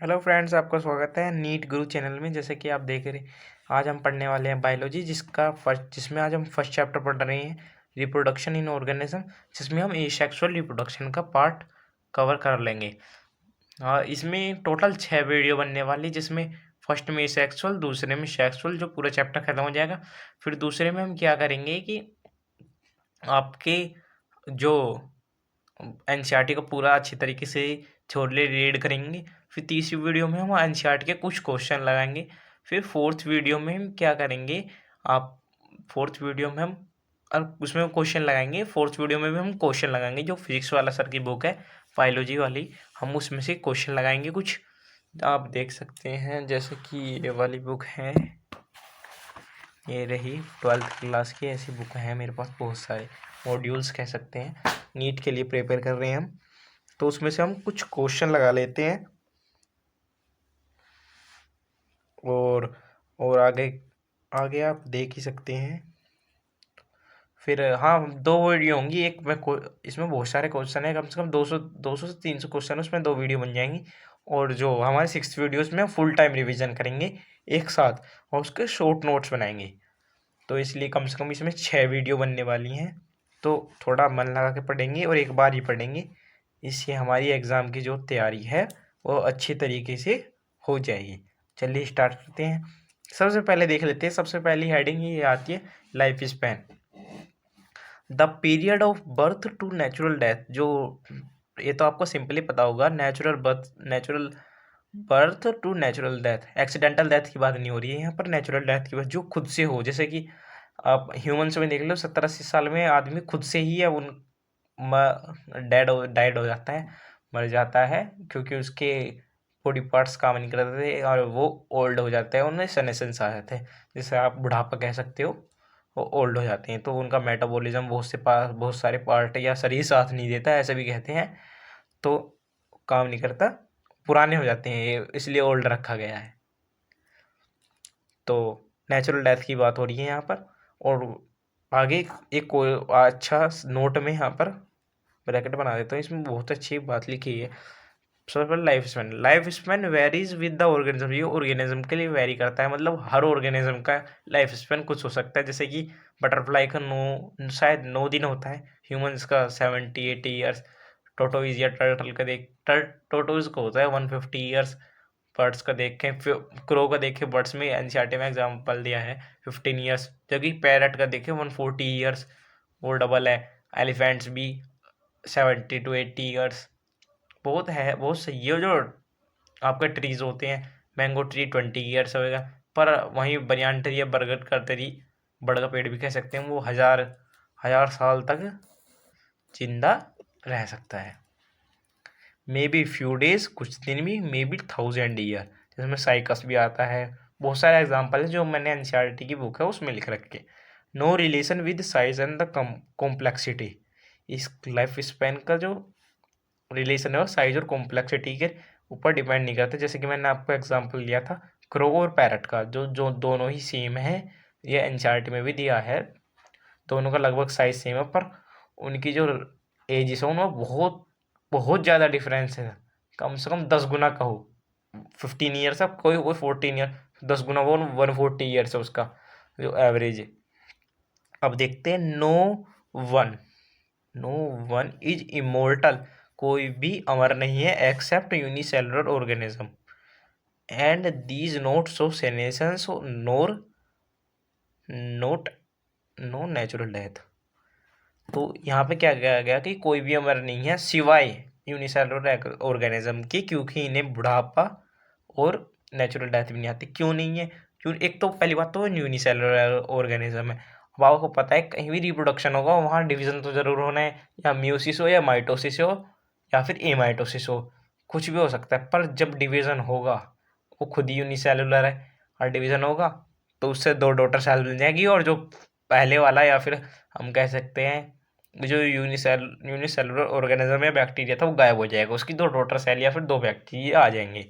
Hello friends, आपका स्वागत है नीट गुरु चैनल में। जैसे कि आप देख रहे, आज हम पढ़ने वाले हैं बायोलॉजी, जिसमें आज हम फर्स्ट चैप्टर पढ़ रहे हैं, रिप्रोडक्शन इन ऑर्गेनिज्म, जिसमें हम एसेक्सुअल रिप्रोडक्शन का पार्ट कवर कर लेंगे। इसमें टोटल 6 वीडियो बनने वाली, जिसमें फर्स्ट में एसेक्सुअल, दूसरे में सेक्सुअल, जो पूरा चैप्टर खत्म हो जाएगा। फिर दूसरे में हम क्या करेंगे कि आपके जो एनसीईआरटी को पूरा अच्छी तरीके से छोड़ले रीड करेंगे। फिर तीसरी वीडियो में हम एनसीईआरटी के कुछ क्वेश्चन लगाएंगे। फिर फोर्थ वीडियो में हम क्या करेंगे, आप फोर्थ वीडियो में हम उसमें क्वेश्चन लगाएंगे। फोर्थ वीडियो में भी हम क्वेश्चन लगाएंगे, जो फिजिक्स वाला सर की बुक है बायोलॉजी वाली, हम उसमें से क्वेश्चन लगाएंगे कुछ। आप देख सकते हैं, जैसे कि ये वाली बुक है, ये रही 12th क्लास की। ऐसी बुक है मेरे पास, बहुत सारे मॉड्यूल्स कह सकते हैं, नीट के लिए प्रिपेयर कर रहे हैं हम। तो उसमें से हम कुछ क्वेश्चन लगा लेते हैं और आगे आगे आप देख ही सकते हैं। फिर हाँ, 2 वीडियो होंगी। एक में इसमें बहुत सारे क्वेश्चन है, कम से कम 200 से 300 क्वेश्चन, उसमें 2 वीडियो बन जाएंगी। और जो हमारे 6th वीडियोस में फुल टाइम रिवीजन करेंगे एक साथ, और उसके शॉर्ट नोट्स बनाएंगे। तो इसलिए कम से कम इसमें 6 वीडियो बनने वाली हैं। तो थोड़ा मन लगा के पढ़ेंगे और एक बार ही पढ़ेंगे, इससे हमारी एग्ज़ाम की जो तैयारी है वो अच्छी तरीके से हो जाएगी। चलिए स्टार्ट करते हैं। सबसे पहले देख लेते हैं, सबसे पहली हेडिंग ये आती है, life span, the period of birth to natural death. जो ये तो आपको सिंपली पता होगा, natural birth to natural death. Accidental death की बात नहीं हो रही है यहाँ पर, नेचुरल डेथ की बात जो खुद से हो। जैसे कि आप ह्यूमन्स में देख लो, 70-80 साल में आदमी खुद से ही है उन डाइड हो जाता है, मर जाता है, क्योंकि उसके बॉडी पार्ट्स काम नहीं करते थे और वो ओल्ड हो जाते हैं, उनमें सनेसेंस आ जाते हैं, जिसे आप बुढ़ापा कह सकते हो। वो ओल्ड हो जाते हैं, तो उनका मेटाबॉलिज्म बहुत सारे पार्ट या शरीर साथ नहीं देता, ऐसे भी कहते हैं, तो काम नहीं करता, पुराने हो जाते हैं, ये इसलिए ओल्ड रखा गया है। तो नेचुरल डेथ की बात हो रही है यहाँ पर। और आगे एक कोई अच्छा नोट में यहाँ पर ब्रैकेट बना देता हूँ, इसमें बहुत अच्छी बात लिखी है। सबसे पहले life span varies with the organism. ये ऑर्गेनिज्म के लिए वेरी करता है, मतलब हर ऑर्गेनिज्म का लाइफ स्पैन कुछ हो सकता है। जैसे कि बटरफ्लाई का शायद 9 दिन होता है, ह्यूमंस का 70-80 ईयर्स, टोटोइज या टोटोइज को होता है 150 ईयर्स। बर्ड्स का देखें, क्रो का देखें, बर्ड्स में एनसीईआरटी में एग्जाम्पल दिया है 15 ईयर्स, जबकि पैरट का देखें 140 ईयर्स, वो डबल है। एलिफेंट्स भी 70-80 ईयर्स, बहुत है, बहुत सही है। जो आपके ट्रीज होते हैं, मैंगो ट्री 20 ईयर्स होएगा, पर वहीं बनियान ट्री या बरगद का ट्री, बड़ का पेड़ भी कह सकते हैं, वो हजार हजार साल तक जिंदा रह सकता है। मे बी फ्यू डेज, कुछ दिन भी, मे बी 1000 ईयर, जिसमें साइकस भी आता है। बहुत सारे एग्जाम्पल है जो मैंने एनसीईआरटी की बुक है उसमें लिख रखे। No relation with size and the complexity. इस लाइफ स्पैन का जो रिलेशन है वो साइज और कॉम्प्लेक्सिटी के ऊपर डिपेंड नहीं करता। जैसे कि मैंने आपको एग्जांपल लिया था क्रो और पैरट का, जो जो दोनों ही सेम है, ये एनसीईआरटी में भी दिया है, दोनों का लगभग साइज सेम है, पर उनकी जो एजेस है उनमें बहुत बहुत ज़्यादा डिफरेंस है, कम से कम 10 गुना कहो। 15 ईयर्स है, कोई कोई 14 ईयर, 10 गुना वो 140 ईयर्स है उसका जो एवरेज है। अब देखते हैं, one no one is immortal. कोई भी अमर नहीं है except unicellular organism, and these not show senescence nor not no natural death. तो यहाँ पे क्या कहा गया कि कोई भी अमर नहीं है सिवाय यूनिसेलुलर ऑर्गेनिज्म की, क्योंकि इन्हें बुढ़ापा और नेचुरल डेथ भी नहीं आती। क्यों नहीं है? क्यों? एक तो पहली बात तो यूनिसेलुलर ऑर्गेनिज्म है। अब आपको पता है, कहीं भी रिप्रोडक्शन होगा वहाँ डिवीजन तो जरूर होना है, या म्यूसिस हो या माइटोसिस हो या फिर एमाइटोसिस हो, कुछ भी हो सकता है। पर जब डिवीजन होगा, वो खुद ही यूनिसेलुलर है, और डिवीजन होगा तो उससे 2 डॉटर सेल मिल जाएगी, और जो पहले वाला, या फिर हम कह सकते हैं जो यूनिसेलुलर ऑर्गेनिज्म या बैक्टीरिया था, वो गायब हो जाएगा, उसकी 2 डॉटर सेल या फिर 2 बैक्टीरिया आ जाएंगे,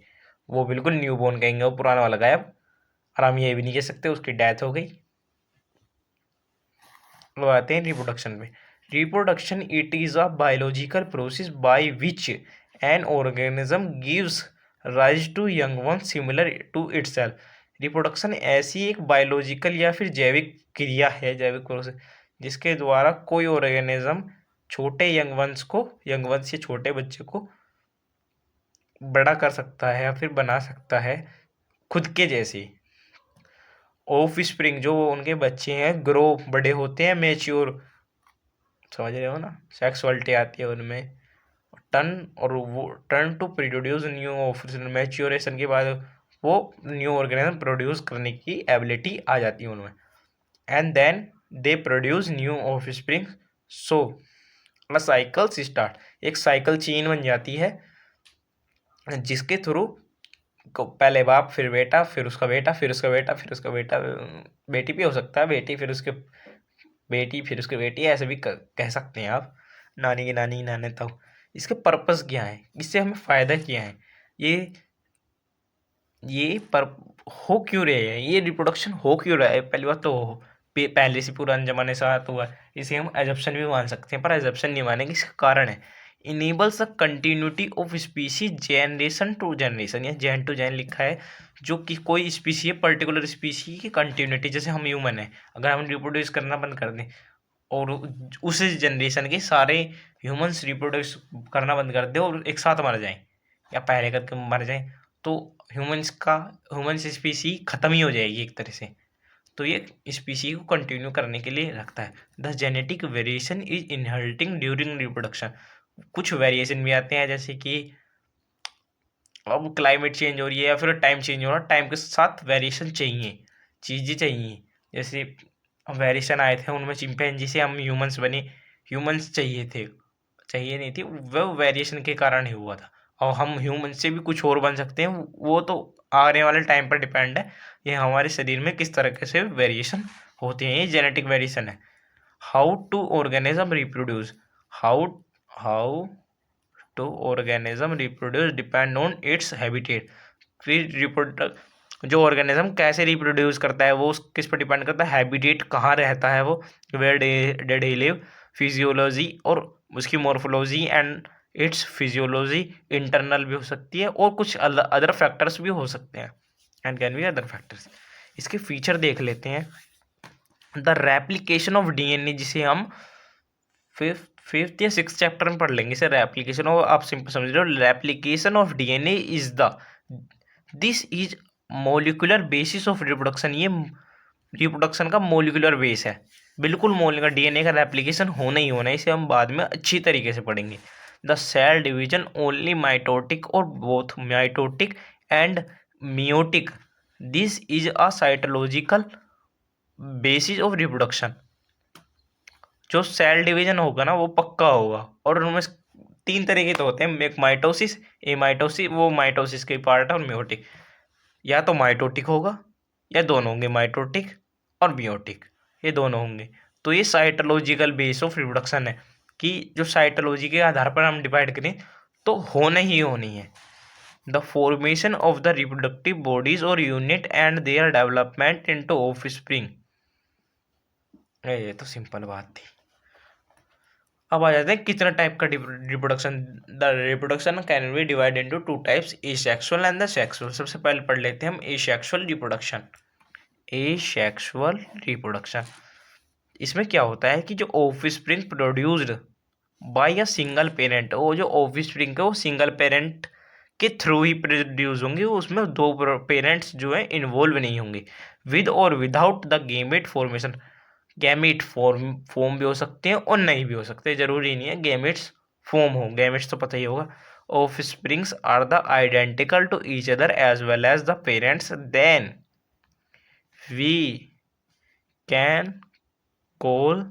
वो बिल्कुल न्यू बोर्न कहेंगे, वो पुराना वाला गायब। और हम ये भी नहीं कह सकते उसकी डेथ हो गई। लोग आते हैं रिप्रोडक्शन में। Reproduction it is a biological process by which an organism gives rise to young one similar to itself. Reproduction ऐसी एक बायोलॉजिकल या फिर जैविक क्रिया है, जैविक प्रोसेस, जिसके द्वारा कोई ऑर्गेनिज्म छोटे यंग वंश या छोटे बच्चे को बड़ा कर सकता है या फिर बना सकता है खुद के जैसे। ऑफ स्प्रिंग जो उनके बच्चे हैं ग्रो बड़े होते हैं, मैच्योर, समझ रहे हो ना, सेक्सुअलिटी आती है उनमें, वो turn to produce new of maturation के बाद वो न्यू ऑर्गेनिज्म प्रोड्यूस करने की एबिलिटी आ जाती है उनमें। And then they produce new offspring, so a cycle start, एक साइकिल चेन बन जाती है जिसके थ्रू पहले बाप, फिर बेटा, फिर उसका बेटा, फिर उसका बेटा, फिर उसका बेटा, बेटी भी हो सकता है, बेटी फिर उसके बेटी, फिर उसकी बेटी, ऐसे भी कह सकते हैं आप, नानी की नानी, नाने तक। इसके पर्पस क्या है, इससे हमें फ़ायदा क्या है, ये पर हो क्यों रहा है, ये रिप्रोडक्शन हो क्यों रहा है, पहली बात तो पहले से पुराने ज़माने से आता हुआ है, इसे हम एजप्शन भी मान सकते हैं, पर एजप्शन नहीं मानेंगे, इसका कारण है enables the continuity of species generation to generation, या जेन टू जेन लिखा है, जो कि कोई स्पीसी है, पर्टिकुलर स्पीसी की कंटिन्यूटी, जैसे हम ह्यूमन है, अगर हम रिप्रोड्यूस करना बंद कर दें और उस जनरेशन के सारे ह्यूमंस रिप्रोड्यूस करना बंद कर दें और एक साथ मर जाएं या पहले करके मर जाएं, तो ह्यूमंस स्पीसी खत्म ही हो जाएगी एक तरह से। तो ये स्पीसी को कंटिन्यू करने के लिए रखता है। The genetic variation is inheriting during reproduction, कुछ वेरिएशन भी आते हैं, जैसे कि अब क्लाइमेट चेंज हो रही है या फिर टाइम चेंज हो रहा है, टाइम के साथ वेरिएशन चाहिए, चीज़ें चाहिए, जैसे वेरिएशन आए थे उनमें चिंपैंजी से हम ह्यूमंस बने, ह्यूमंस चाहिए नहीं थी, वो वेरिएशन के कारण ही हुआ था, और हम ह्यूमन से भी कुछ और बन सकते हैं, वो तो आने वाले टाइम पर डिपेंड है, ये हमारे शरीर में किस तरीके से वेरिएशन होते हैं, ये जेनेटिक वेरिएशन है। How to organism reproduce, how how to organism reproduce depend on its habitat, फिर जो ऑर्गेनिज्म कैसे रिप्रोड्यूस करता है वो किस पर डिपेंड करता है, हैबिटेट कहाँ रहता है वो, where did he live, physiology और उसकी morphology and its physiology internal भी हो सकती है और कुछ अदर फैक्टर्स भी हो सकते हैं, and can be other factors. इसके फीचर देख लेते हैं। द रेप्लिकेशन ऑफ डीएनए, जिसे हम फिफ्थ या सिक्स चैप्टर में पढ़ लेंगे सर, रेप्लिकेशन ऑफ, आप सिंपल समझ रहे हो, replication of DNA is this is molecular basis of reproduction, ये रिप्रोडक्शन का मोलिकुलर बेस है, बिल्कुल मोलिकुलर, डीएनए का रेप्लिकेशन होना ही होना है, इसे हम बाद में अच्छी तरीके से पढ़ेंगे। The cell division only mitotic और both mitotic and meiotic, this is a cytological basis of reproduction, जो सेल डिवीजन होगा ना वो पक्का होगा, और उनमें तीन तरीके तो होते हैं, एक माइटोसिस, ए माइटोसिस, वो माइटोसिस के पार्ट है, और मियोटिक, या तो माइटोटिक होगा या दोनों होंगे, माइटोटिक और मियोटिक, ये दोनों होंगे। तो ये साइटोलॉजिकल बेस ऑफ रिप्रोडक्शन है, कि जो साइटोलॉजी के आधार पर हम डिवाइड करें तो होना ही होनी है। The formation of the reproductive bodies और unit and their development into offspring, ये तो सिंपल बात थी। अब आ जाते हैं कितना टाइप का reproduction. The reproduction can be divide into two types, asexual and the sexual. सबसे पहले पढ़ लेते हैं हम एसेक्सुअल रिप्रोडक्शन। एसेक्सुअल रिप्रोडक्शन, इसमें क्या होता है कि जो offspring produced by a single parent, वो जो ऑफस्प्रिंग है वो सिंगल पेरेंट के थ्रू ही प्रोड्यूस होंगे, उसमें दो पेरेंट्स जो है इन्वॉल्व नहीं होंगे, विद और without the gamete formation, gamete form भी हो सकते हैं और नहीं भी हो सकते, जरूरी नहीं है गैमेट्स फॉर्म हो, गैमेट्स तो पता ही होगा। Offsprings are the identical to each other as well as the parents, then we can call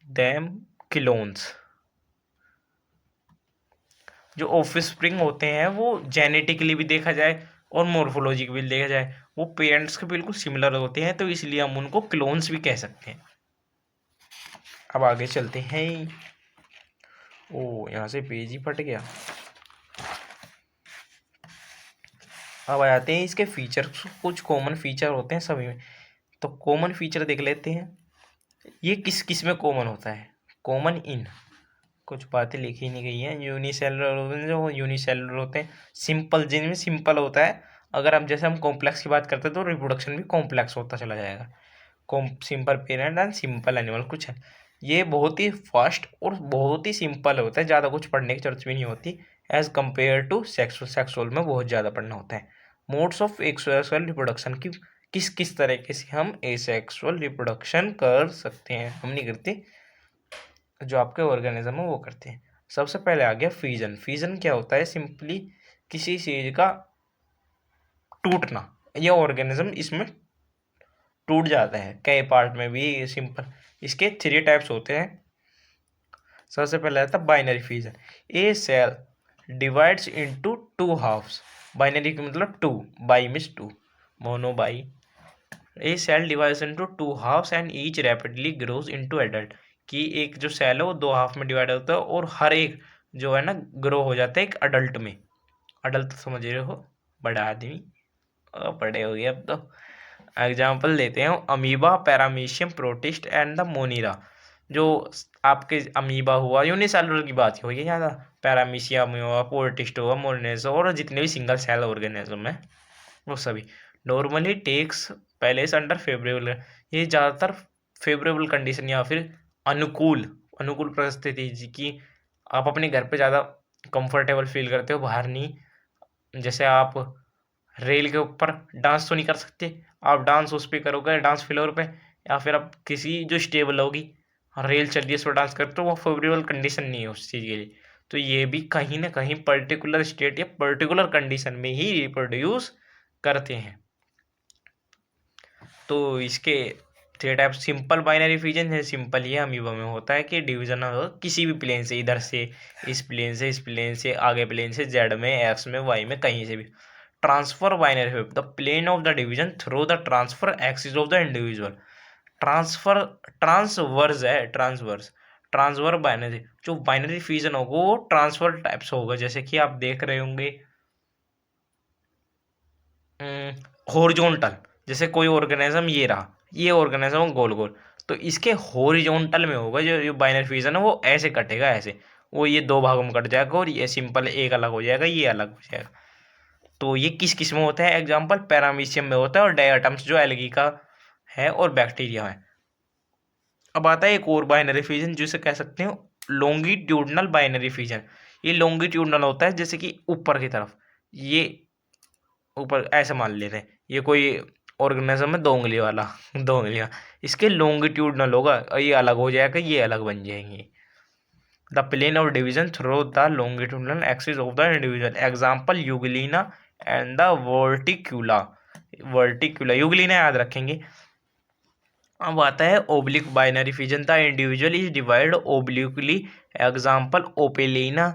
them clones. जो ऑफ स्प्रिंग होते हैं वो जेनेटिकली भी देखा जाए और मोर्फोलॉजिकली भी देखा जाए वो पेरेंट्स के बिल्कुल सिमिलर होते हैं, तो इसलिए हम उनको क्लोन्स भी कह सकते हैं। अब आगे चलते हैं। ओ, यहाँ से पेज ही फट गया। अब आ जाते हैं इसके फीचर, कुछ कॉमन फीचर होते हैं सभी में, तो कॉमन फीचर देख लेते हैं। ये किस किस में कॉमन होता है, कॉमन इन कुछ बातें लिखी नहीं गई हैं। यूनिसेलुलर जो यूनिसेलुलर होते हैं सिंपल, जिनमें सिंपल होता है। अगर हम कॉम्प्लेक्स की बात करते हैं तो रिप्रोडक्शन भी कॉम्प्लेक्स होता चला जाएगा। Simple parent and simple animal कुछ है। ये बहुत ही फास्ट और बहुत ही सिंपल होता है, ज़्यादा कुछ पढ़ने की जरूरत भी नहीं होती as compare to sexual. Sexual में बहुत ज़्यादा पढ़ना होता है। मोड्स ऑफ एसेक्सुअल रिप्रोडक्शन की किस किस तरीके से हम एसेक्सुअल रिप्रोडक्शन कर सकते हैं, हम नहीं करते, जो आपके ऑर्गेनिज्म है वो करते हैं। सबसे पहले आ गया फिजन। फिजन क्या होता है? सिंपली किसी चीज का टूटना। ये ऑर्गेनिज्म इसमें टूट जाता है कई पार्ट में भी। सिंपल इसके 3 टाइप्स होते हैं। सबसे पहले आता है binary fission. A cell divides into 2 halves. Binary का मतलब 2, bi means 2, mono bi. A cell divides into 2 halves and each rapidly grows into adult. कि एक जो सेल है वो 2 हाफ में डिवाइड होता है और हर एक जो है ना ग्रो हो जाता है एक अडल्ट में। अडल्ट तो समझ रहे हो, बड़ा आदमी, बड़े हो गए अब तो। एग्जाम्पल लेते हैं amoeba, paramecium, protist and the monera. जो आपके अमीबा हुआ, यूनिसेलुलर की बात हुई है ज़्यादा, पैरामीशियम हुआ, प्रोटिस्ट हुआ, मोनेस और जितने भी सिंगल सेल ऑर्गेनिज्म है वो सभी normally takes place under favourable. ये ज़्यादातर फेवरेबल कंडीशन या फिर अनुकूल अनुकूल परिस्थिति की आप अपने घर पे ज़्यादा कंफर्टेबल फील करते हो, बाहर नहीं। जैसे आप रेल के ऊपर डांस तो नहीं कर सकते, आप डांस उस पर करोगे डांस फ्लोर पे, या फिर आप किसी जो स्टेबल होगी रेल चल रही है उस पर डांस करते हो, वो फेवरेबल कंडीशन नहीं है उस चीज़ के लिए। तो ये भी कहीं ना कहीं पर्टिकुलर स्टेट या पर्टिकुलर कंडीशन में ही रिप्रोड्यूस करते हैं। तो इसके 3 टाइप। सिंपल बाइनरी फिजन है, सिंपल ये अमीबा में होता है कि डिवीजन होगा किसी भी प्लेन से, इधर से इस प्लेन से, इस प्लेन से, आगे प्लेन से, जेड में, एक्स में, वाई में, कहीं से भी। Transfer binary, the plane of the division through the transfer axis of the individual. Transfer transverse है, ट्रांसफर बाइनरी। जो बाइनरी फिजन होगा वो ट्रांसफर टाइप्स होगा। जैसे कि आप देख रहे होंगे हॉरिजॉन्टल, जैसे कोई ऑर्गेनिज्म ये रहा, ये ऑर्गेनिज्म गोल गोल, तो इसके हॉरिजॉन्टल में होगा जो बाइनरी फिजन है, वो ऐसे कटेगा, ऐसे वो ये 2 भागों में कट जाएगा और ये सिंपल एक अलग हो जाएगा, ये अलग हो जाएगा। तो ये किस किस में होता है? एग्जाम्पल पैरामीशियम में होता है और डायटम्स जो एल्गी का है और बैक्टीरिया है। अब आता है एक और बाइनरी फिजन जिसे कह सकते हैं लॉन्गिट्यूडनल बाइनरी फिजन। ये लॉन्गिट्यूडनल होता है, जैसे कि ऊपर की तरफ, ये ऊपर ऐसे मान लेते हैं ये कोई ऑर्गेनिज्म है 2 उंगली वाला 2 उंगलियां, इसके लॉन्गिट्यूडनल होगा, ये अलग हो जाएगा, ये अलग बन जाएंगे। The plane of division through the longitudinal axis of the individual. Example euglena and the vorticella. Vorticella euglena याद रखेंगे। अब आता है oblique binary fission. The individual is divide obliquely. Example opalina,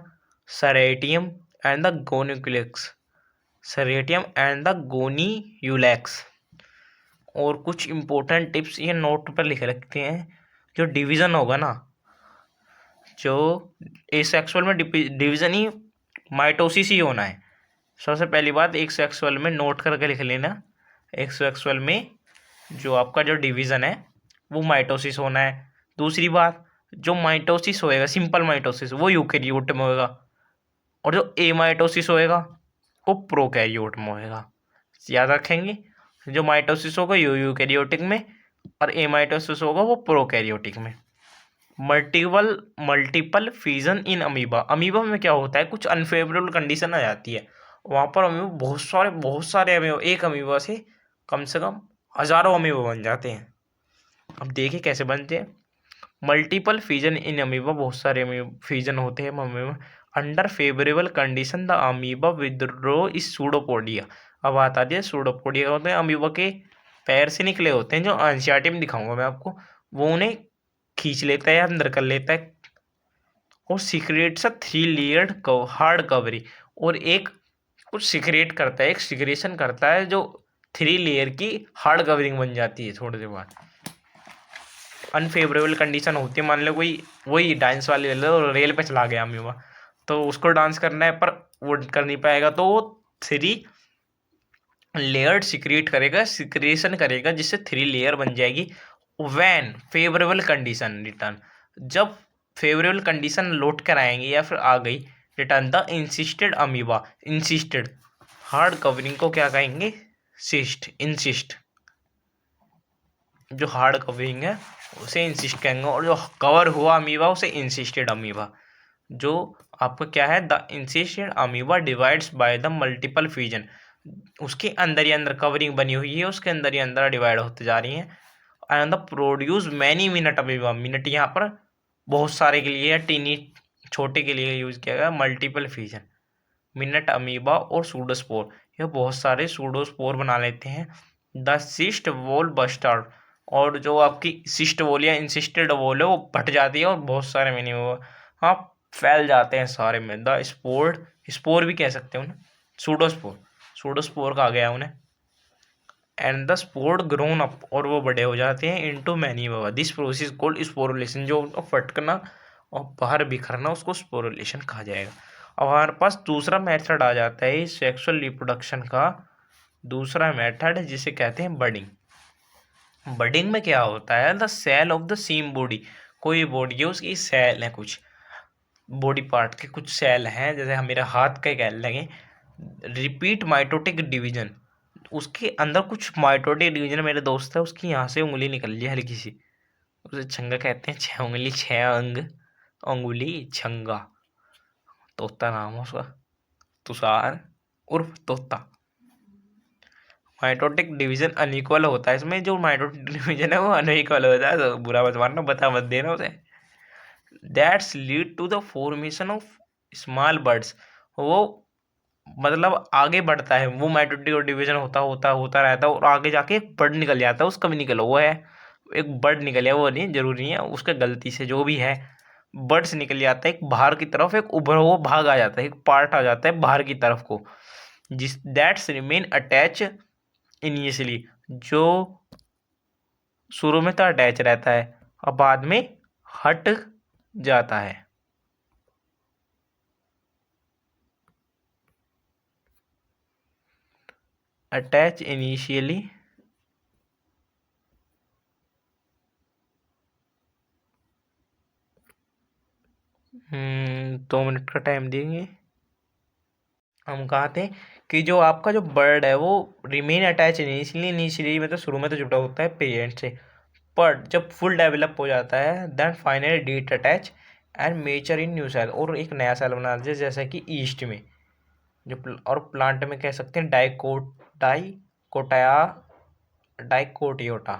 ceratium and the gonyaulax, ceratium and the gonyaulax. और कुछ important tips ये note पर लिख रखते हैं। जो डिवीजन होगा ना, जो एसेक्सुअल में डिवीजन ही माइटोसिस ही होना है। सबसे पहली बात, एक सेक्सुअल में नोट करके लिख लेना, एक सेक्सुअल में जो आपका जो डिवीजन है वो माइटोसिस होना है। दूसरी बात, जो माइटोसिस होएगा सिंपल माइटोसिस वो यूकेरियोट में होएगा, और जो एमाइटोसिस होएगा वो प्रोकैरियोट में होएगा। याद रखेंगे, जो माइटोसिस होगा यूकेरियोटिक में और एमाइटोसिस होगा वो प्रोकैरियोटिक में। Multiple fission in amoeba. Amoeba में क्या होता है, कुछ अनफेवरेबल कंडीशन आ जाती है, वहाँ पर अमीबा बहुत सारे अमीबा, एक अमीबा से कम हजारों अमीबा बन जाते हैं। अब देखिए कैसे बनते हैं। मल्टीपल फिजन इन अमीबा, बहुत सारे फिजन होते हैं amoeba. Under favourable condition the amoeba withdraw is pseudopodia. अब आता है सूडोपोडिया होते हैं अमीबा के पैर से निकले होते हैं, जो एनसीईआरटी में दिखाऊंगा मैं आपको, वो उन्हें खींच लेता है या अंदर कर लेता है और सीक्रेट्स 3 लेयर्ड हार्ड कवरी, और एक कुछ सीक्रेट करता है, एक सीक्रेशन करता है जो 3 लेयर की हार्ड कवरिंग बन जाती है थोड़ी देर बाद। अनफेवरेबल कंडीशन होती है, मान लो कोई वही डांस वाले रेल पे चला गया अमीबा, तो उसको डांस करना है पर वो कर नहीं पाएगा, तो वो 3 लेयर्ड सीक्रेट करेगा, सीक्रेशन करेगा, जिससे 3 लेयर बन जाएगी। वैन फेवरेबल कंडीशन रिटर्न, जब फेवरेबल कंडीशन लौट कर आएंगे या फिर आ गई, return the insisted amoeba. Insisted hard covering को क्या कहेंगे? इंसिस्ट। जो हार्ड कवरिंग है उसे इंसिस्ट कहेंगे, और जो कवर हुआ अमीबा उसे इंसिस्टेड अमीबा। जो आपका क्या है, the insisted amoeba divides by the multiple fusion. उसके अंदर ही अंदर कवरिंग बनी हुई है, उसके अंदर ही अंदर डिवाइड होते जा रही है। And the produce many minute amoeba. Minute यहाँ पर बहुत सारे के लिए है, टीनी छोटे के लिए यूज किया गया, मल्टीपल फ्यूजन। मिनट अमीबा और सूडोस्पोर, ये बहुत सारे सूडोस्पोर बना लेते हैं। द सिस्ट वॉल बस्टर्ड, और जो आपकी सिस्ट वॉल या इंसिस्टेड वॉल है वो फट जाती है और बहुत सारे मिनी हाँ फैल जाते हैं सारे में। द स्पोर, स्पोर भी कह सकते हैं उन्हें, सूडोस्पोर, सूडोस्पोर कहा गया उन्हें। And the spore grown up, और वो बड़े हो जाते हैं into many Baba. This process called sporulation, जो उनको फटकना और बाहर बिखरना उसको स्पोरुलेशन कहा जाएगा। अब हमारे पास दूसरा मेथड आ जाता है सेक्सुअल रिप्रोडक्शन का, दूसरा मेथड जिसे कहते हैं बडिंग। बडिंग में क्या होता है, the cell of the same body, कोई बॉडी है उसकी सेल है, कुछ बॉडी पार्ट के कुछ सेल हैं, जैसे हम मेरे हाथ के कह लगे, रिपीट माइटोटिक डिवीजन, उसके अंदर कुछ माइटोटिक डिवीजन, मेरे दोस्त है उसकी यहाँ से उंगली निकल ली हल्की सी, उसे छंगा कहते हैं, 6 उंगली 6 अंग, अंगुली छंगा, तोता नाम है उसका, तुषार उर्फ तोता। माइटोटिक डिवीजन अनइक्वल होता है इसमें, जो माइटोटिक डिवीजन है वो अनइक्वल होता है, तो बुरा मत मानना, बता मत देना उसे। That's lead to the formation of small birds, वो मतलब आगे बढ़ता है, वो माइटोटिक डिवीजन होता होता होता रहता है और आगे जाके एक बर्ड निकल जाता है, उसका भी निकला वो है, एक बर्ड निकल गया, वो नहीं जरूरी है उसका, गलती से जो भी है बर्ड्स निकल जाता है एक बाहर की तरफ, एक उभरा हुआ भाग आ जाता है, एक पार्ट आ जाता है बाहर की तरफ को, जिस दैट्स रिमेन अटैच इनिशियली, जो शुरू में तो अटैच रहता है और बाद में हट जाता है। अटैच इनिशियली, 2 मिनट का टाइम देंगे। हम कहा थे कि जो आपका जो बर्ड है वो रिमेन अटैच इनिशियली, इनिशियली मतलब शुरू में तो जुड़ा होता है पेरेंट से, पर जब फुल डेवलप हो जाता है then finally detach and mature in new cell, और एक नया सेल बना लेते हैं, जैसा कि ईस्ट में जो और प्लांट में कह सकते हैं डाइकोटाया डाइकोटियोटा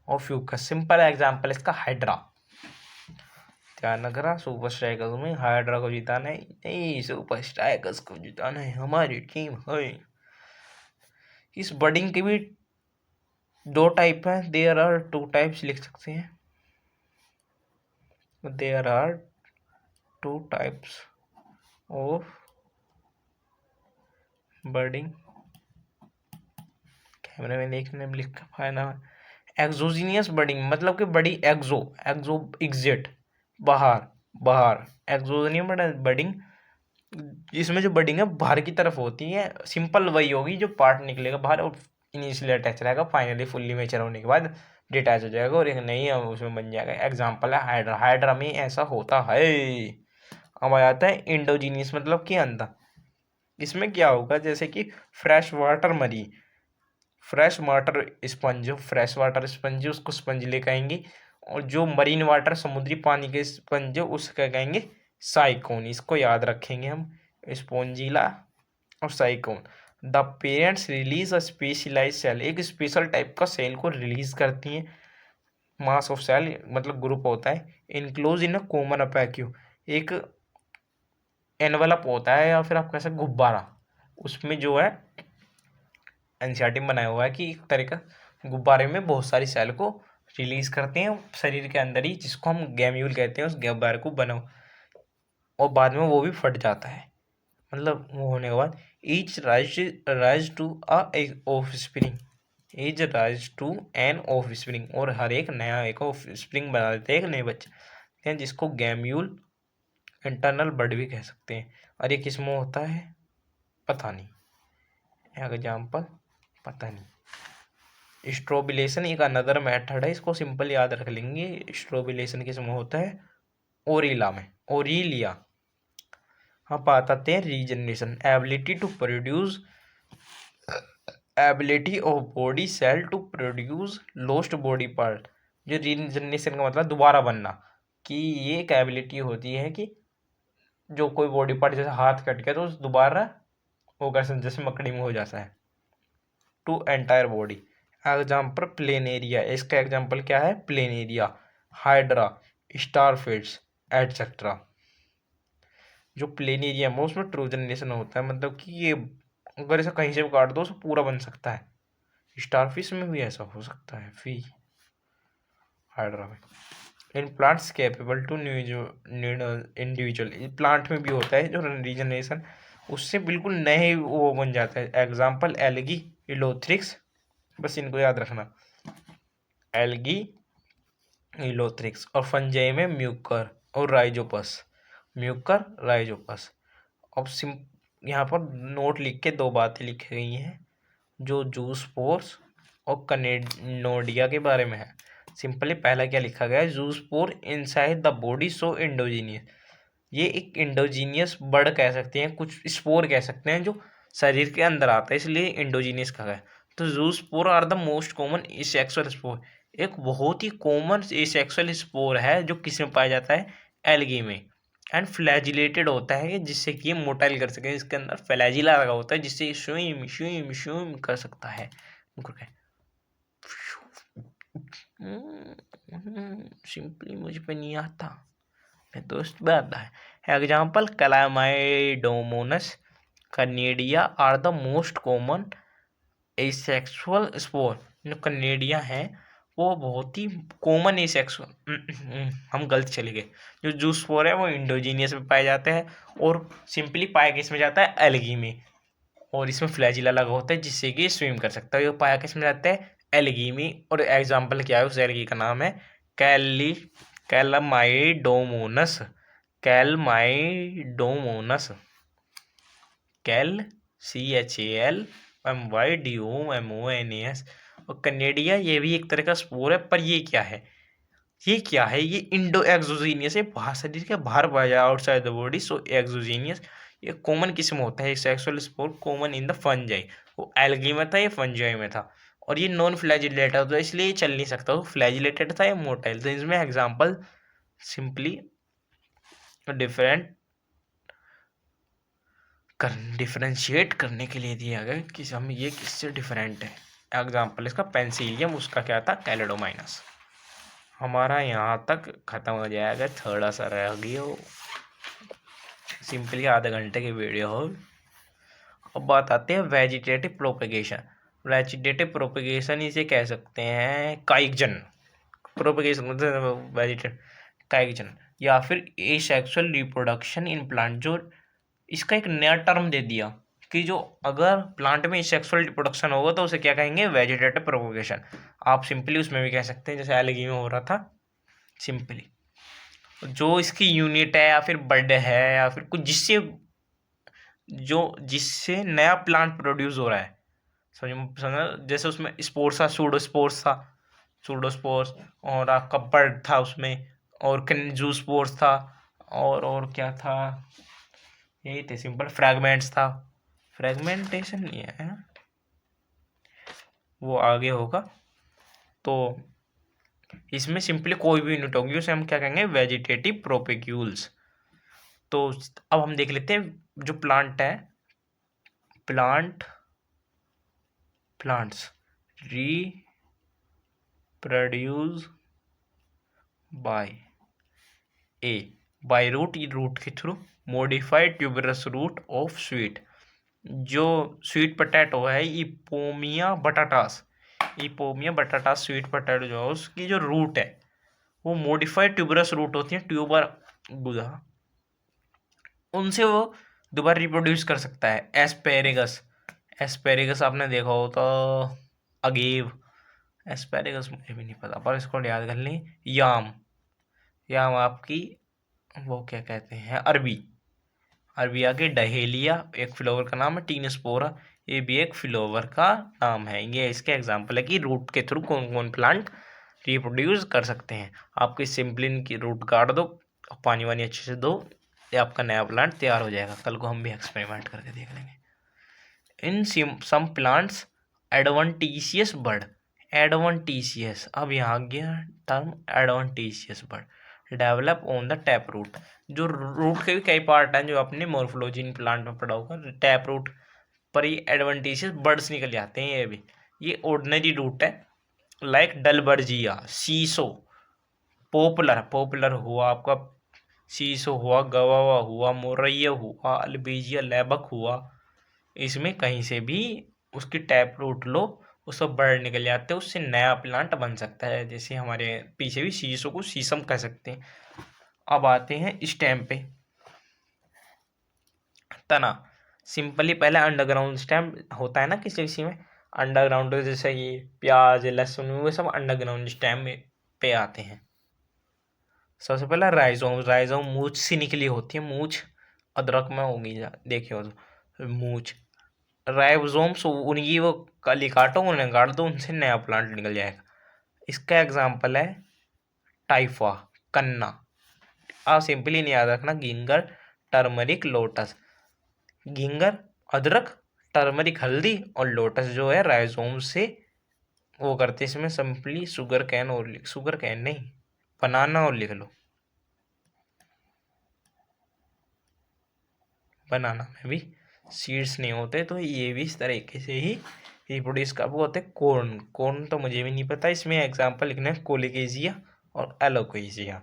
और फ्यूकस। सिंपल एग्जांपल इसका हाइड्रा, ध्यान रखना, सुपर स्ट्राइकर्स में हाइड्रा को जिताना है, नहीं सुपर स्ट्राइकर्स को जिताना है, हमारी टीम है। इस बडिंग के भी 2 टाइप हैं, देयर आर 2 टाइप्स लिख सकते हैं, there are 2 types of budding. कैमरे में देखने में लिख का फायदा है। एक्सोजीनियस बडिंग मतलब कि बड़ी एक्सो, एक्सो एग्जिट बाहर, बाहर एक्सोजीनियस बडिंग, इसमें जो बडिंग है बाहर की तरफ होती है, सिंपल वही होगी जो पार्ट निकलेगा बाहर और इनिशियली अटैच रहेगा, फाइनली फुल्ली मैच्योर होने के बाद डिटैच हो जाएगा और एक नई उसमें बन जाएगा। एग्जांपल है हाइड्रा, हाइड्रा में ऐसा होता है। अब आ जाता है इंडोजीनियस मतलब कि अंदर, इसमें क्या होगा, जैसे कि फ्रेश वाटर मरी, fresh water sponge, fresh water sponge उसको स्पंजिले कहेंगे, और जो मरीन वाटर समुद्री पानी के स्पंज उसका कहेंगे साइकोन, इसको याद रखेंगे हम, स्पोंजिला और Sycon. The parents release a specialize cell, एक स्पेशल टाइप का सेल को रिलीज करती हैं, मास ऑफ सेल मतलब ग्रुप होता है, इनक्लोज इन अ कॉमन अपैक्यू, एक एनवलप होता है या फिर आप कह सकते गुब्बारा, उसमें जो है एनसीईआरटी में बनाया हुआ है कि एक तरह का गुब्बारे में बहुत सारी सेल को रिलीज करते हैं शरीर के अंदर ही, जिसको हम गैम्यूल कहते हैं, उस गुब्बारे को बना, और बाद में वो भी फट जाता है, मतलब वो होने के बाद each rise to a offspring, each rise to an offspring, और हर एक नया एक ऑफ स्प्रिंग बना देते हैं, एक नए बच्चे हैं, जिसको गैम्यूल इंटरनल बर्ड भी कह सकते हैं। और ये किस्मों होता है पता नहीं, एग्जाम्पल पता नहीं। स्ट्रोबिलेशन एक अनदर मेथड है, इसको सिंपल याद रख लेंगे। स्ट्रोबिलेशन किसमें होता है, ओरिला में, ओरिलिया। हम बात आते हैं regeneration, ability to produce, ability of body cell to produce lost body part. जो रीजनरेशन का मतलब दोबारा बनना, कि ये एक एबिलिटी होती है कि जो कोई बॉडी पार्ट जैसे हाथ कट गया तो दोबारा वो जैसे मकड़ी में हो जाता है, to entire body. Example planaria, इसका एग्जाम्पल क्या है, प्लेनेरिया, हाइड्रा, स्टारफिश एटसेट्रा। जो प्लेनेरिया है उसमें ट्रू जनरेशन होता है, मतलब कि ये अगर इसे कहीं से भी काट दो तो पूरा बन सकता है। स्टारफिश में भी ऐसा हो सकता है, फी हाइड्रा में। In plants capable to individual, plant में भी होता है जो रीजनरेशन, उससे बिल्कुल नए वो बन जाता है। एग्जाम्पल एल्गी, इलोथ्रिक्स, बस इनको याद रखना, एल्गी, इलोथ्रिक्स। और फंजाई में म्यूकर और राइजोपस, म्यूकर राइजोपस। अब यहाँ पर नोट लिख के दो बातें लिखी गई हैं जो जूस्पोर्स और कनेडोडिया के बारे में है। सिंपली पहला क्या लिखा गया है, zoospore inside the body so endogenous. ये एक इंडोजीनियस बर्ड कह सकते हैं, कुछ स्पोर कह सकते हैं जो शरीर के अंदर आता है, इसलिए इंडोजीनियस कहा गया। तो zoospore are the most common asexual spore, एक बहुत ही कॉमन एसेक्सुअल स्पोर है जो किस में पाया जाता है, एल्गी में। एंड फ्लैजिलेटेड होता है जिससे कि ये मोटाइल कर सके, इसके अंदर फ्लैजिला लगा होता है जिससे स्विम स्विम स्विम कर सकता है। सिंपली मुझ पे नहीं आता, मेरे दोस्त पे आता है। Example chlamydomonas conidia are the most common asexual spore. जो कनेडिया है वो बहुत ही कॉमन एसेक्सुअल, हम गलत चले गए। जो जूस्पोर है वो इंडोजीनियस में पाए जाते हैं और सिंपली पाया किस में जाता है, एल्गी में। और इसमें फ्लैजिला लगा होता है जिससे कि स्विम कर सकता है। ये पाया किस में जाता है, एल्गी में। और एग्जाम्पल क्या है, उस एल्गी का नाम है कैलमाइडोमोनस, कैलमाइडोमोनस, CHALMYDOMONAS। और कनेडिया ये भी एक तरह का स्पोर है, पर ये क्या है, ये क्या है, ये इंडो एक्सोजीनियस है, बाहर शरीर के बाहर पाया जाए, outside the body, so exogenous. ये कॉमन किस्म होता है sexual spore, common in the fungi. वो एल्गी में था, ये फंजाई में था। और ये नॉन फ्लैजिलेटेड था इसलिए ये चल नहीं सकता, वो फ्लैजिलेटेड था, ये मोटाइल। तो इसमें एग्जाम्पल सिंपली डिफरेंशिएट करने के लिए दिया गया कि हम ये किससे डिफरेंट है। एग्जाम्पल इसका पेंसिलियम, उसका क्या था, कैलेडोमाइनस। हमारा यहाँ तक खत्म हो जाएगा, थोड़ा सा रह गया, सिंपली आधे घंटे की वीडियो हो। अब बात आती है वेजिटेटिव प्रोपेगेशन। वेजिटेटिव प्रोपेगेशन इसे कह सकते हैं काइकजन प्रोपेगेशन, मतलब वेजिटेटिव काइकजन, या फिर एसेक्सुअल रिप्रोडक्शन इन प्लांट। जो इसका एक नया टर्म दे दिया कि जो अगर प्लांट में सेक्सुअल रिप्रोडक्शन होगा तो उसे क्या कहेंगे, वेजिटेटिव प्रोपेगेशन। आप सिंपली उसमें भी कह सकते हैं जैसे एल्गी में हो रहा था। सिंपली जो इसकी यूनिट है या फिर बर्ड है या फिर कुछ जिससे नया प्लांट प्रोड्यूस हो रहा है, समझ जैसे उसमें स्पोर्स था, सूडोस्पोर्स, और आपका बर्ड था उसमें, और जूस्पोर्स था, और क्या था, यही थे सिंपल। फ्रैगमेंट्स था, फ्रैगमेंटेशन नहीं है ना, वो आगे होगा। तो इसमें सिंपली कोई भी यूनिट होगी उसे हम क्या कहेंगे, वेजिटेटिव प्रोपेग्यूल्स। तो अब हम देख लेते हैं जो प्लांट है, plants reproduce by root, root के through, modified tuberous root of sweet. जो स्वीट पोटैटो है, इपोमिया बटाटास स्वीट पोटैटो जो है उसकी जो रूट है वो मॉडिफाइड ट्यूबरस रूट होती है, ट्यूबर गुदा, उनसे वो दोबारा रिप्रोड्यूस कर सकता है। एस्पेरेगस आपने देखा हो तो, अगेव, एस्पेरेगस मुझे भी नहीं पता पर इसको याद कर लें। याम आपकी वो क्या कहते हैं, अरबी आगे डहेलिया एक फ्लावर का नाम है, टीनस्पोरा ये भी एक फ्लावर का नाम है। ये इसके एग्जाम्पल है कि रूट के थ्रू कौन कौन प्लांट रिप्रोड्यूस कर सकते हैं। आपकी सिंपलिन की रूट काट दो, और पानी वानी अच्छे से दो, ये आपका नया प्लांट तैयार हो जाएगा। कल को हम भी एक्सपेरिमेंट करके देख लेंगे। In some plants adventitious bud, adventitious, अब यहाँ गया term adventitious bud develop on the tap root. जो रूट के भी कई पार्ट हैं जो अपने मोर्फोलॉजी इन प्लांट में पढ़ा होगा, टैप रूट पर ये एडवेंटिशियस बर्ड्स निकल जाते हैं। ये भी ये ऑर्डिनरी रूट है, लाइक डलबर्जिया, सीसो, पॉपुलर, पॉपुलर हुआ आपका सीसो हुआ, गवावा हुआ, मोरैया हुआ, अल्बेजिया लैबक हुआ, इसमें कहीं से भी उसकी टैप रूट लो, उसको बर्ड निकल जाते हैं, उससे नया प्लांट बन सकता है। जैसे हमारे पीछे भी शीशों को शीशम कह सकते हैं। अब आते हैं स्टेम पे। तना, सिंपली पहले अंडरग्राउंड स्टेम होता है ना किसी किसी में, अंडरग्राउंड, जैसे ये प्याज लहसुन वो सब अंडरग्राउंड स्टेम पे आते हैं। सबसे पहला राइजोम, राइजोम मूछ से निकली होती है, मूछ अदरक में होगी, देखे हो तो मूछ। राइबोसोम्स उनकी वो कली काटो, उन्हें गाड़ दो, उनसे नया प्लांट निकल जाएगा। इसका एग्जाम्पल है टाइफा, कन्ना। आप सिंपली नहीं याद रखना, गिंगर, टर्मरिक, लोटस। गिंगर अदरक, टर्मरिक हल्दी, और लोटस जो है राइजोम से वो करते। इसमें सिंपली शुगर कैन, और शुगर कैन नहीं, बनाना और लिख लो, बनाना में भी सीड्स नहीं होते, तो ये भी इस तरीके से ही रिप्रोड्यूस का वो होते हैं। कॉर्न, कॉर्न तो मुझे भी नहीं पता, इसमें एग्जांपल लिखना है कोलिकेजिया और एलोकेजिया।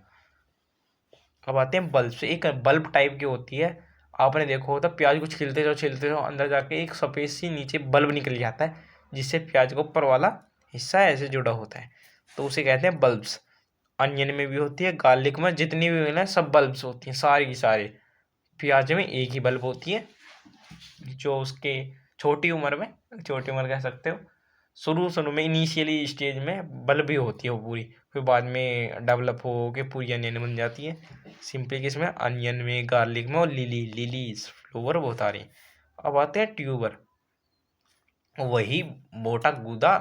अब आते हैं बल्ब से। एक बल्ब टाइप की होती है, आपने देखा होता प्याज को छिलते जाओ अंदर जाके एक सफ़ेद सी नीचे बल्ब निकल जाता है, जिससे प्याज का ऊपर वाला हिस्सा ऐसे जुड़ा होता है, तो उसे कहते हैं बल्ब्स। अनियन में भी होती है, गार्लिक में, जितनी भी ना सब बल्ब्स होती हैं, सारी की सारी। प्याज में एक ही बल्ब होती है, जो उसके छोटी उम्र में, छोटी उम्र कह सकते हो, शुरू में इनिशियली स्टेज में बल्ब भी होती है वो पूरी, फिर बाद में डेवलप हो के पूरी अनियन बन जाती है। सिंपली किसमें, अनियन में, गार्लिक में, और लिलीज फ्लोवर बहुत आ रही। अब आते हैं ट्यूबर, वही मोटा गूदा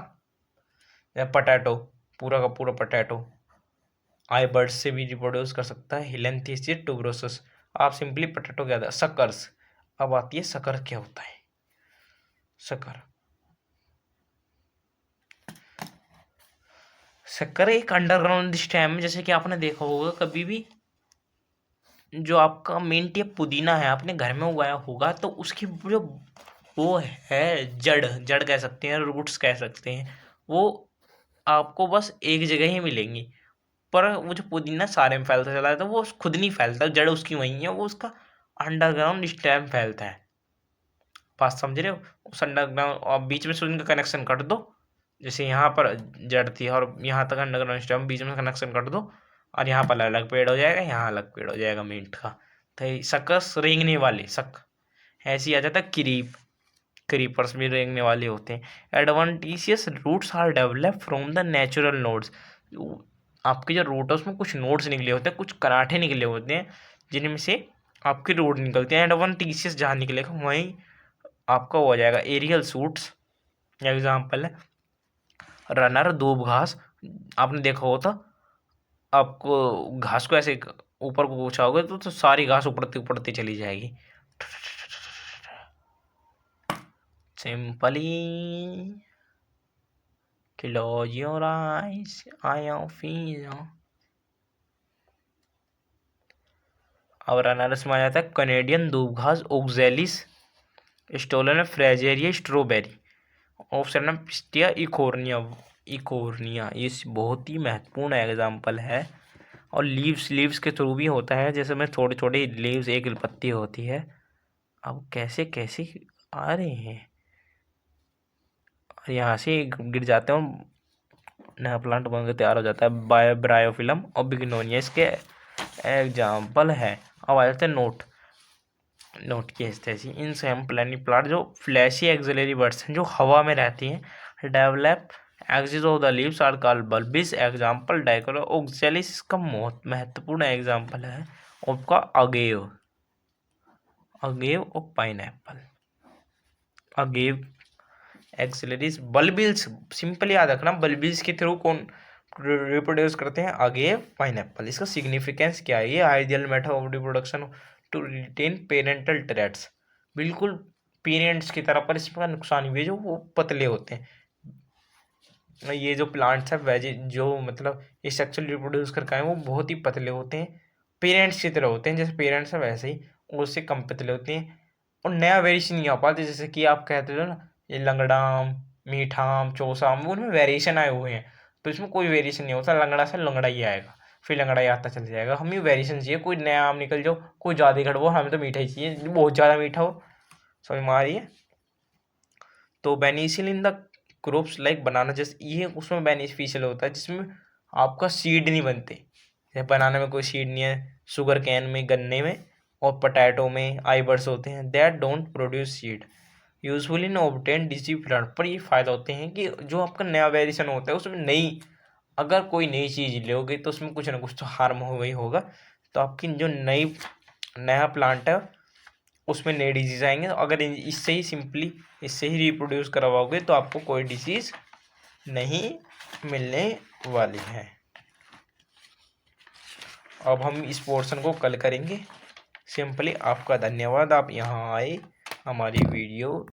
या पटैटो, पूरा का पूरा पटैटो। आई बर्ड्स से भी रिप्रोड्यूस कर सकता है, हिलेंथेसिस ट्यूबरोसस। आप सिंपली पटैटो क्या था, सकर्स। अब आती है सकर, क्या होता है सकर। शक्कर एक अंडरग्राउंड स्टेम है, जैसे कि आपने देखा होगा कभी भी, जो आपका मिंट या पुदीना है आपने घर में उगाया होगा, तो उसकी जो वो है जड़, जड़ कह सकते हैं, रूट्स कह सकते हैं, वो आपको बस एक जगह ही मिलेंगी। पर वो जो पुदीना सारे में फैलता चला जाता है, वो खुद नहीं फैलता, जड़ उसकी वही है, वो उसका अंडरग्राउंड स्टेम फैलता है। बात समझ रहे हो, उस अंडरग्राउंड, और बीच में से उनका कनेक्शन कर दो, जैसे यहाँ पर जड़ थी और यहाँ तक अंडरग्राउंड स्टेम, बीच में कनेक्शन कर दो, और यहाँ पर अलग पेड़ हो जाएगा, यहाँ अलग पेड़ हो जाएगा मिंट का। तो ये सकस रेंगने वाले सक, ऐसे ही आ जाता है क्रीप, क्रीपर्स भी रेंगने वाले होते हैं। Adventitious roots are develop from the natural nodes, आपके जो रूट है उसमें कुछ नोड्स निकले होते हैं, कुछ कराठे निकले होते हैं, जिनमें से आपके रूट निकलते हैं। एडवेंटिशियस जहाँ निकलेगा वहीं आपका हो जाएगा एरियल सूट्स। एग्जाम्पल है रनर, दूब घास। आपने देखा होता, आपको घास को ऐसे ऊपर को उछाओगे तो सारी घास ऊपरती ऊपरती चली जाएगी। Simply close your eyes, I am feel. अब रनर्स में आ जाता है कनेडियन दूब घास, oxalis stolon, fragaria strawberry, option pistia eichhornia, eichhornia ये बहुत ही महत्वपूर्ण एग्जाम्पल है। और लीव्स, लीव्स के थ्रू भी होता है, जैसे में छोटे छोटे लीव्स, एक पत्ती होती है। अब कैसे कैसे आ रहे हैं, यहाँ से गिर जाते हैं, नया प्लांट बनकर तैयार हो जाता है। ब्रायोफिलम और बिग्नोनिया इसके एग्जाम्पल है। अब आ जाते हैं नोट, नोट की स्टेसी। इन सेम प्लांट जो फ्लैशी एक्सिलरी बर्ड्स हैं, जो हवा में रहती हैं, develop axis of the leaves are called bulbils. Example डाइकोला ओक्सेलिस, इसका महत्वपूर्ण एग्जाम्पल है आपका अगेव, अगेव और pineapple. Agave axillaries, bulbils simply याद रखना, बल्बिल्स के थ्रू कौन रिप्रोड्यूस करते हैं। आगे पाइनएप्पल, इसका सिग्निफिकेंस क्या है? ये ideal method of reproduction to retain parental traits, बिल्कुल पेरेंट्स की तरह, पर इसका नुकसान भी है जो वो पतले होते हैं। ये जो प्लांट्स है वेजी जो मतलब ये सेक्सुअल रिप्रोड्यूस कर हैं वो बहुत ही पतले होते हैं, पेरेंट्स की तरह होते हैं, जैसे पेरेंट्स है वैसे ही उससे कम पतले होते हैं। और नया वेरिएशन नहीं आ पाते, जैसे कि आप कहते हो ना ये लंगड़ा आम, मीठा आम, चौसा आम, उनमें वेरिएशन आए हुए हैं, तो इसमें कोई वेरिएशन नहीं होता, लंगड़ा से लंगड़ा ही आएगा, फिर लंगड़ा ही आता चल जाएगा। हमें वेरिएशन चाहिए, कोई नया आम निकल जाओ, कोई ज़्यादा खड़बो, हमें तो मीठा ही चाहिए, बहुत ज़्यादा मीठा हो, समझ में आ रही है? तो beneficial in the crops like banana, जैसे ये उसमें बेनिफिशियल होता है जिसमें आपका सीड नहीं बनते, जैसे बनाना में कोई सीड नहीं है, शुगर कैन में, गन्ने में और पोटैटो में आइबर्स होते हैं that don't produce seed usefully in obtain disease plant. पर ये फ़ायदा होते हैं कि जो आपका नया वेरिएशन होता है उसमें नई, अगर कोई नई चीज़ लोगे तो उसमें कुछ ना कुछ तो हार्म हो गई होगा, तो आपकी जो नया प्लांट है उसमें नए डिजीज आएंगे। तो अगर इससे ही सिंपली इससे ही रिप्रोड्यूस करवाओगे तो आपको कोई डिजीज नहीं मिलने वाली है। अब हम इस पोर्शन को कल करेंगे। सिंपली आपका धन्यवाद, आप यहाँ आए हमारी वीडियो